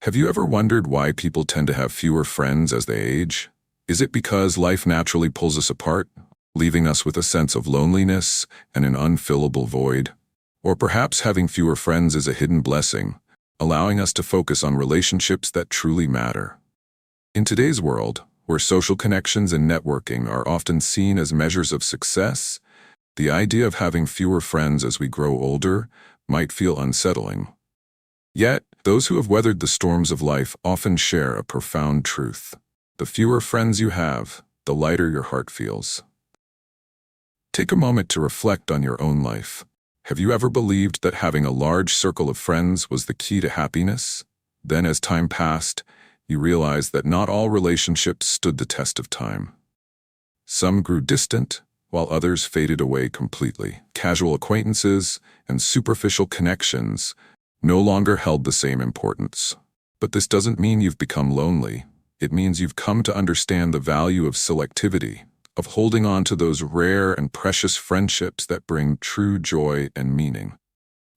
Have you ever wondered why people tend to have fewer friends as they age? Is it because life naturally pulls us apart, leaving us with a sense of loneliness and an unfillable void? Or perhaps having fewer friends is a hidden blessing, allowing us to focus on relationships that truly matter. In today's world, where social connections and networking are often seen as measures of success, the idea of having fewer friends as we grow older might feel unsettling. Yet, those who have weathered the storms of life often share a profound truth. The fewer friends you have, the lighter your heart feels. Take a moment to reflect on your own life. Have you ever believed that having a large circle of friends was the key to happiness? Then, as time passed, you realized that not all relationships stood the test of time. Some grew distant, while others faded away completely. Casual acquaintances and superficial connections no longer held the same importance. But this doesn't mean you've become lonely. It means you've come to understand the value of selectivity, of holding on to those rare and precious friendships that bring true joy and meaning.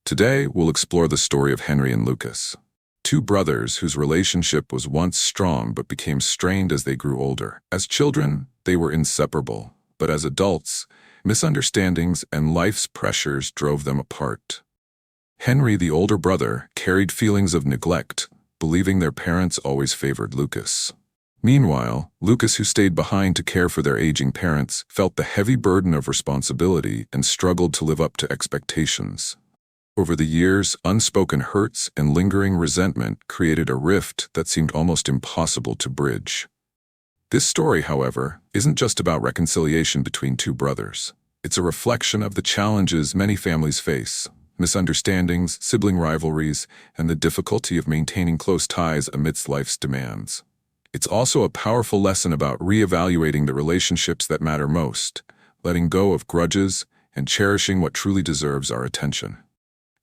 Today, we'll explore the story of Henry and Lucas, two brothers whose relationship was once strong but became strained as they grew older. As children, they were inseparable, but as adults, misunderstandings and life's pressures drove them apart. Henry, the older brother, carried feelings of neglect, believing their parents always favored Lucas. Meanwhile, Lucas, who stayed behind to care for their aging parents, felt the heavy burden of responsibility and struggled to live up to expectations. Over the years, unspoken hurts and lingering resentment created a rift that seemed almost impossible to bridge. This story, however, isn't just about reconciliation between two brothers. It's a reflection of the challenges many families face: misunderstandings, sibling rivalries, and the difficulty of maintaining close ties amidst life's demands. It's also a powerful lesson about reevaluating the relationships that matter most, letting go of grudges, and cherishing what truly deserves our attention.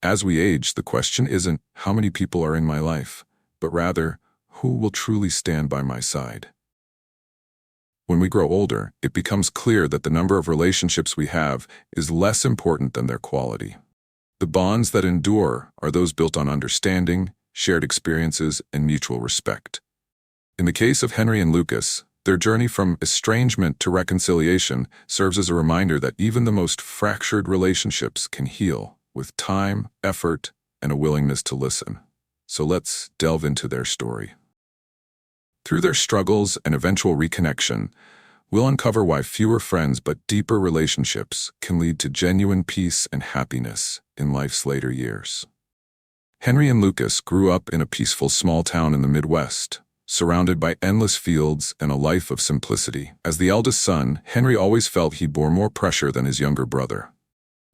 As we age, the question isn't how many people are in my life, but rather, who will truly stand by my side? When we grow older, it becomes clear that the number of relationships we have is less important than their quality. The bonds that endure are those built on understanding, shared experiences, and mutual respect. In the case of Henry and Lucas, their journey from estrangement to reconciliation serves as a reminder that even the most fractured relationships can heal with time, effort, and a willingness to listen. So let's delve into their story. Through their struggles and eventual reconnection, we'll uncover why fewer friends but deeper relationships can lead to genuine peace and happiness in life's later years. Henry and Lucas grew up in a peaceful small town in the Midwest, surrounded by endless fields and a life of simplicity. As the eldest son, Henry always felt he bore more pressure than his younger brother.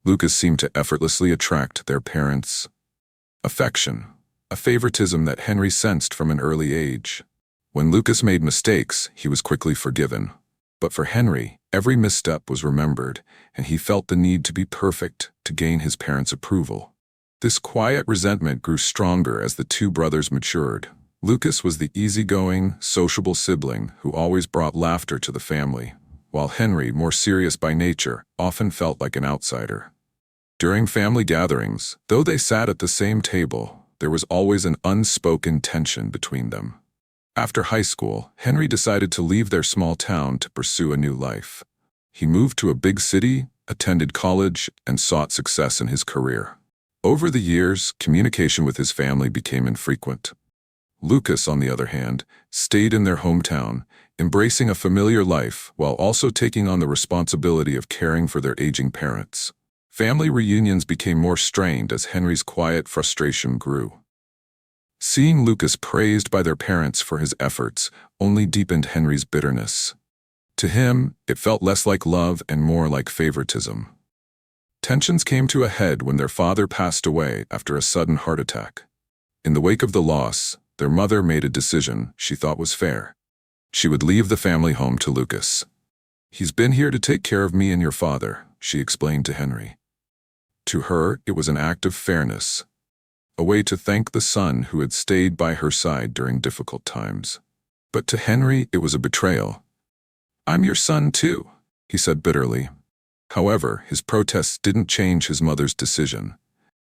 Lucas seemed to effortlessly attract their parents' affection, a favoritism that Henry sensed from an early age. When Lucas made mistakes, he was quickly forgiven. But for Henry, every misstep was remembered, and he felt the need to be perfect to gain his parents' approval. This quiet resentment grew stronger as the two brothers matured. Lucas was the easygoing, sociable sibling who always brought laughter to the family, while Henry, more serious by nature, often felt like an outsider. During family gatherings, though they sat at the same table, there was always an unspoken tension between them. After high school, Henry decided to leave their small town to pursue a new life. He moved to a big city, attended college, and sought success in his career. Over the years, communication with his family became infrequent. Lucas, on the other hand, stayed in their hometown, embracing a familiar life while also taking on the responsibility of caring for their aging parents. Family reunions became more strained as Henry's quiet frustration grew. Seeing Lucas praised by their parents for his efforts only deepened Henry's bitterness. To him, it felt less like love and more like favoritism. Tensions came to a head when their father passed away after a sudden heart attack. In the wake of the loss, their mother made a decision she thought was fair. She would leave the family home to Lucas. "He's been here to take care of me and your father," she explained to Henry. To her, it was an act of fairness, a way to thank the son who had stayed by her side during difficult times. But to Henry, it was a betrayal. "I'm your son too," he said bitterly. However, his protests didn't change his mother's decision.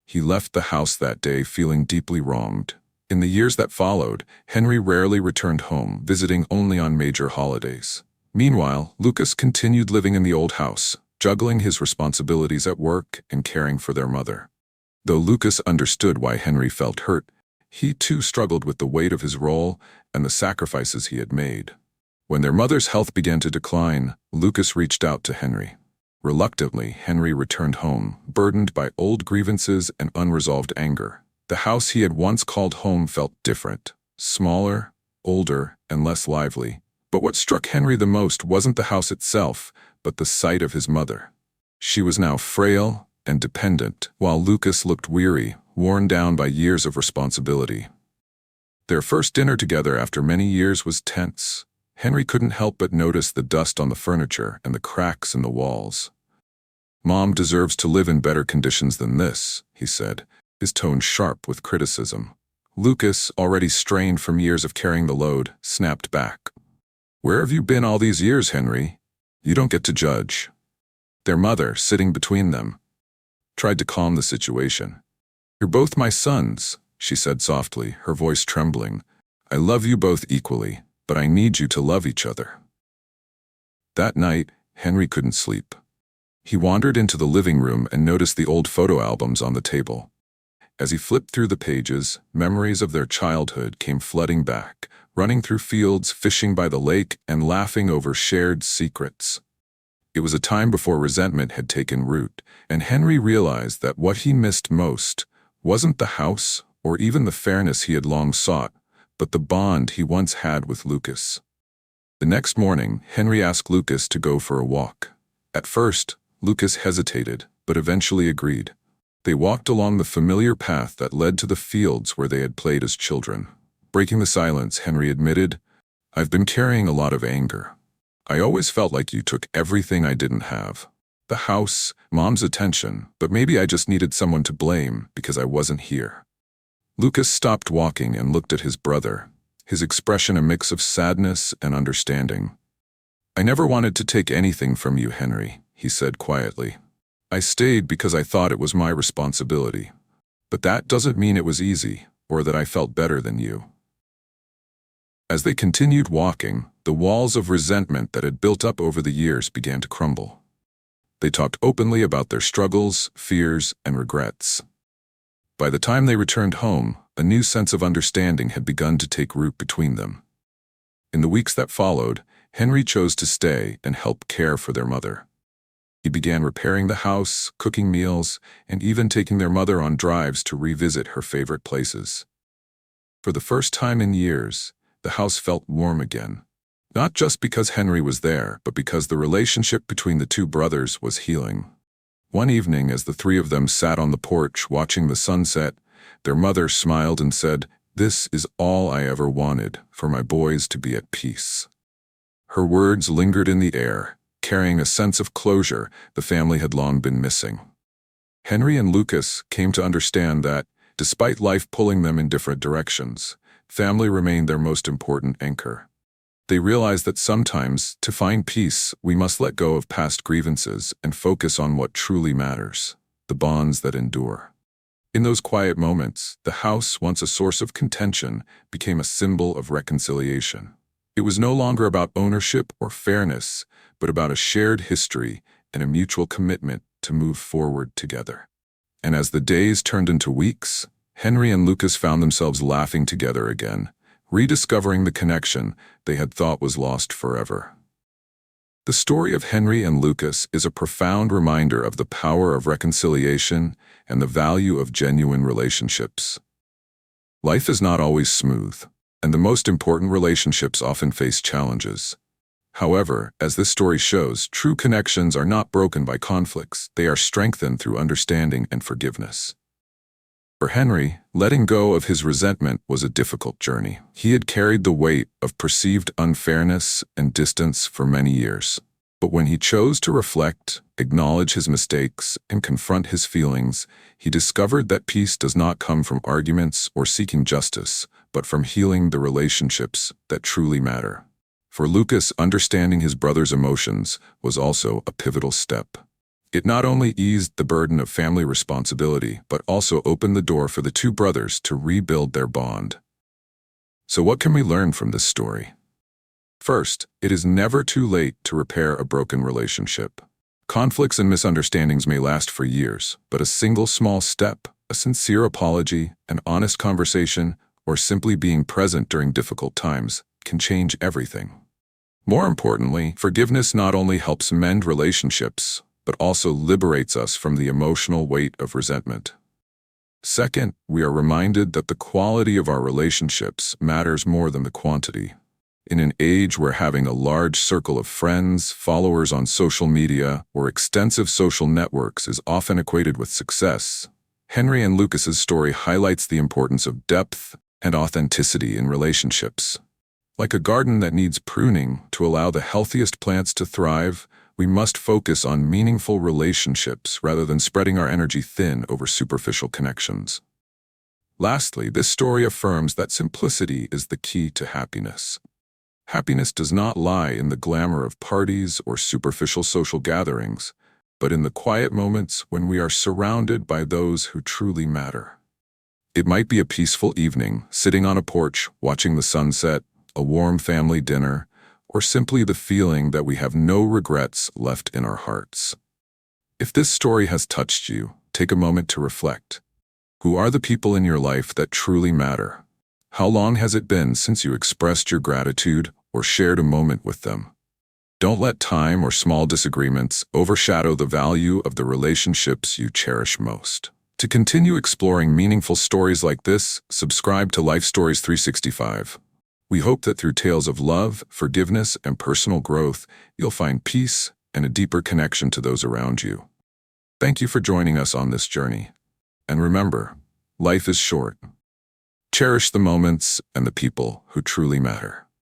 He left the house that day feeling deeply wronged. In the years that followed, Henry rarely returned home, visiting only on major holidays. Meanwhile, Lucas continued living in the old house, juggling his responsibilities at work and caring for their mother. Though Lucas understood why Henry felt hurt, he too struggled with the weight of his role and the sacrifices he had made. When their mother's health began to decline, Lucas reached out to Henry. Reluctantly, Henry returned home, burdened by old grievances and unresolved anger. The house he had once called home felt different, smaller, older, and less lively. But what struck Henry the most wasn't the house itself, but the sight of his mother. She was now frail and dependent, while Lucas looked weary, worn down by years of responsibility. Their first dinner together after many years was tense. Henry couldn't help but notice the dust on the furniture and the cracks in the walls. "Mom deserves to live in better conditions than this," he said, his tone sharp with criticism. Lucas, already strained from years of carrying the load, snapped back. "Where have you been all these years, Henry? You don't get to judge." Their mother, sitting between them, tried to calm the situation. "You're both my sons," she said softly, her voice trembling. "I love you both equally, but I need you to love each other." That night, Henry couldn't sleep. He wandered into the living room and noticed the old photo albums on the table. As he flipped through the pages, memories of their childhood came flooding back, running through fields, fishing by the lake, and laughing over shared secrets. It was a time before resentment had taken root, and Henry realized that what he missed most wasn't the house or even the fairness he had long sought, but the bond he once had with Lucas. The next morning, Henry asked Lucas to go for a walk. At first, Lucas hesitated, but eventually agreed. They walked along the familiar path that led to the fields where they had played as children. Breaking the silence, Henry admitted, "I've been carrying a lot of anger. I always felt like you took everything I didn't have. The house, Mom's attention, but maybe I just needed someone to blame because I wasn't here." Lucas stopped walking and looked at his brother, his expression a mix of sadness and understanding. "I never wanted to take anything from you, Henry," he said quietly. "I stayed because I thought it was my responsibility. But that doesn't mean it was easy, or that I felt better than you." As they continued walking, the walls of resentment that had built up over the years began to crumble. They talked openly about their struggles, fears, and regrets. By the time they returned home, a new sense of understanding had begun to take root between them. In the weeks that followed, Henry chose to stay and help care for their mother. He began repairing the house, cooking meals, and even taking their mother on drives to revisit her favorite places. For the first time in years, the house felt warm again. Not just because Henry was there, but because the relationship between the two brothers was healing. One evening, as the three of them sat on the porch watching the sunset, their mother smiled and said, "This is all I ever wanted, for my boys to be at peace." Her words lingered in the air, carrying a sense of closure the family had long been missing. Henry and Lucas came to understand that, despite life pulling them in different directions, family remained their most important anchor. They realized that sometimes, to find peace, we must let go of past grievances and focus on what truly matters, the bonds that endure. In those quiet moments, the house, once a source of contention, became a symbol of reconciliation. It was no longer about ownership or fairness, but about a shared history and a mutual commitment to move forward together. And as the days turned into weeks, Henry and Lucas found themselves laughing together again, rediscovering the connection they had thought was lost forever. The story of Henry and Lucas is a profound reminder of the power of reconciliation and the value of genuine relationships. Life is not always smooth, and the most important relationships often face challenges. However, as this story shows, true connections are not broken by conflicts. They are strengthened through understanding and forgiveness. For Henry, letting go of his resentment was a difficult journey. He had carried the weight of perceived unfairness and distance for many years. But when he chose to reflect, acknowledge his mistakes, and confront his feelings, he discovered that peace does not come from arguments or seeking justice, but from healing the relationships that truly matter. For Lucas, understanding his brother's emotions was also a pivotal step. It not only eased the burden of family responsibility, but also opened the door for the two brothers to rebuild their bond. So what can we learn from this story? First, it is never too late to repair a broken relationship. Conflicts and misunderstandings may last for years, but a single small step, a sincere apology, an honest conversation, or simply being present during difficult times can change everything. More importantly, forgiveness not only helps mend relationships, but also liberates us from the emotional weight of resentment. Second, we are reminded that the quality of our relationships matters more than the quantity. In an age where having a large circle of friends, followers on social media, or extensive social networks is often equated with success, Henry and Lucas's story highlights the importance of depth and authenticity in relationships. Like a garden that needs pruning to allow the healthiest plants to thrive, we must focus on meaningful relationships rather than spreading our energy thin over superficial connections. Lastly, this story affirms that simplicity is the key to happiness. Happiness does not lie in the glamour of parties or superficial social gatherings, but in the quiet moments when we are surrounded by those who truly matter. It might be a peaceful evening, sitting on a porch, watching the sunset, a warm family dinner, or simply the feeling that we have no regrets left in our hearts. If this story has touched you, take a moment to reflect. Who are the people in your life that truly matter? How long has it been since you expressed your gratitude or shared a moment with them? Don't let time or small disagreements overshadow the value of the relationships you cherish most. To continue exploring meaningful stories like this, subscribe to Life Stories 365. We hope that through tales of love, forgiveness, and personal growth, you'll find peace and a deeper connection to those around you. Thank you for joining us on this journey. And remember, life is short. Cherish the moments and the people who truly matter.